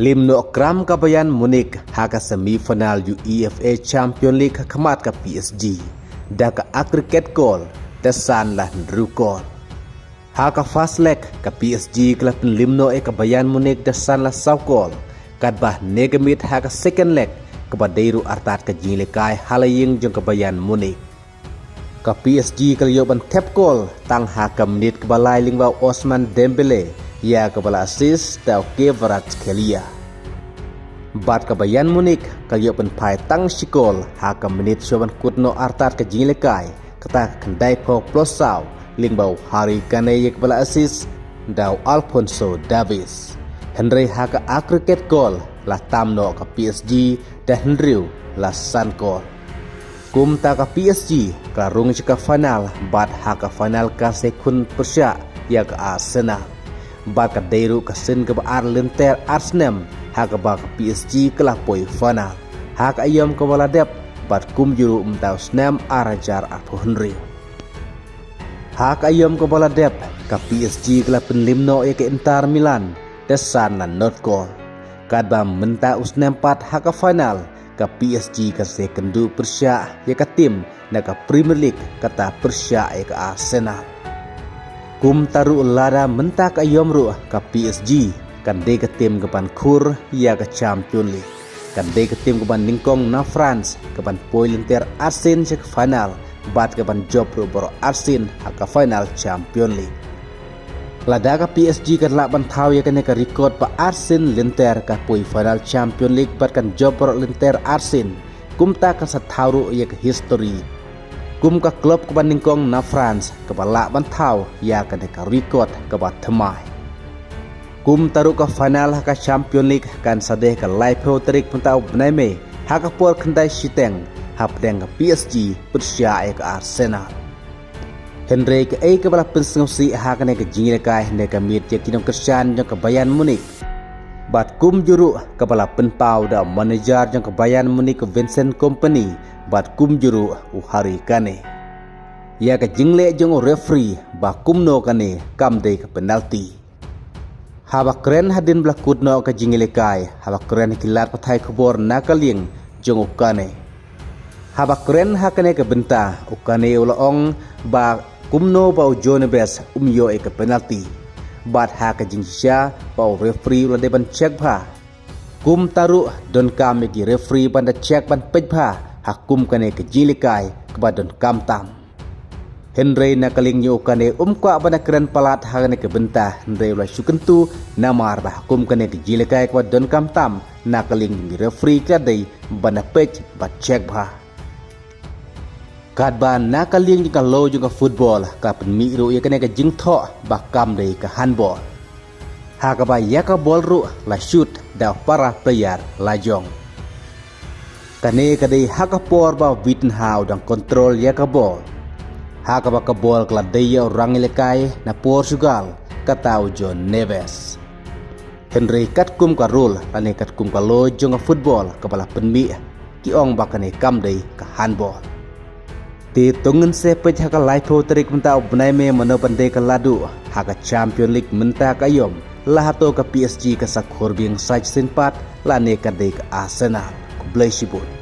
Limno Kram ka Bayern Munich haka semifinal UEFA Champions League kamat ka PSG daka aggregate goal tesan lah rukol haka fast leg ka PSG klub limno ka Bayern Munich tesan lah saukol kadbah negamit haka second leg ka badairu artat ka jinglekai halaying jong ka Bayern Munich ka PSG kalyoban tap goal tang haka menit ka balai lingbaw Osman Dembele ya kabala assist tau Kvaratskhelia. Bat ka Bayern Munich kalyopan pai tang sikol haka menit soban kutno artat ka jinglekai kata kendai ko plosau lingbau Harry Kane ya kabala assist dau Alphonso Davies. Henry haka aggregate goal la tamno ka PSG dan Henry la san goal. Kum ta ka PSG ka rung ka final bat haka final ka sekun persya ya ka Arsenal. Baka dairu ka sin ka baar lenter Arsenal haka baka PSG kelah poi final haka ayam ka wala dep bat kum juru umtau snam arajar apu Henry haka ayam ka wala dep ka PSG kelah penlimno ya ke Inter Milan desan na not goal kadba menta usnam pat haka final ka PSG ka sekendu persya ya ka tim na ka Premier League kata persya ya ka Arsenal. Kum taru lada mentak ayom ru ka PSG kan de ke tim ke ban kur ya ke Champions League kan de ke tim ke ban ningkong na France ke ban pointer Arsenal ke final bat ke ban job ru bro Arsenal ka final Champions League lada ka PSG kan la ban thau ya kan ka record pa Arsenal lenter ka poi final Champions League bat kan job bro lenter Arsenal kum ta ka sa thau ya ke history kum ka klub ke ban ningkong na France ke bala ban thau ya kan ka record ke bat thmai kum taru ka final haka Champions League kan sadeh ka live terik puntau bnaime haka por khandai siteng hapdeng ka PSG persya ka Arsenal. Henry ka ka bala pensngsi haka ne ka jinglekai ne ka mit ya kinong Christian jong ka Bayern Munich. Bat kum juru ka bala penpau da manager jong ka Bayern Munich Vincent Kompany bat kum juru Harry Kane. Ya ka jingle jong referee ba kumno kane kam de ka penalty. Haba keren hadin blakut no ka jinglekai haba keren kilat pathai khobor nakaling jong ukane haba keren hakane ka benta ukane ulaong ba kumno ba ujone bes umyo ka penalty bat ha ka jingsya ba referee ula de ban check pha kum taru don kam ki referee ban da check ban pej pha hakum kane ka jinglekai ka ba don kam tam Henry nakaling nyo kane kwa ba na keren palat hagane ke benta Henry ula syukentu namar ba hukum kane ke jilekay kwa don kam tam nakaling ni referee kadai ba na pech ba check ba kadba nakaling ka lo yung ka football ka penmiro ya kane ka jingtho ba kam dai ka handball haga ba ya ka ball ru la shoot da para player la jong kane kadai haga por ba Wittenhau dang control ya ka ball haka baka bol kala daya orang ilekai na Portugal katau John Neves. Henry katkum ka rule ane katkum ka lo jong football kapala penmi ki ong baka ne kam day ka handball. Ti tungen se pej haka laipo terik mentau benai me mano pandai ka ladu haka Champions League menta ka yom lahato ka PSG ka sakhor bing saj senpat lane ka day ka Arsenal ku blai sibut.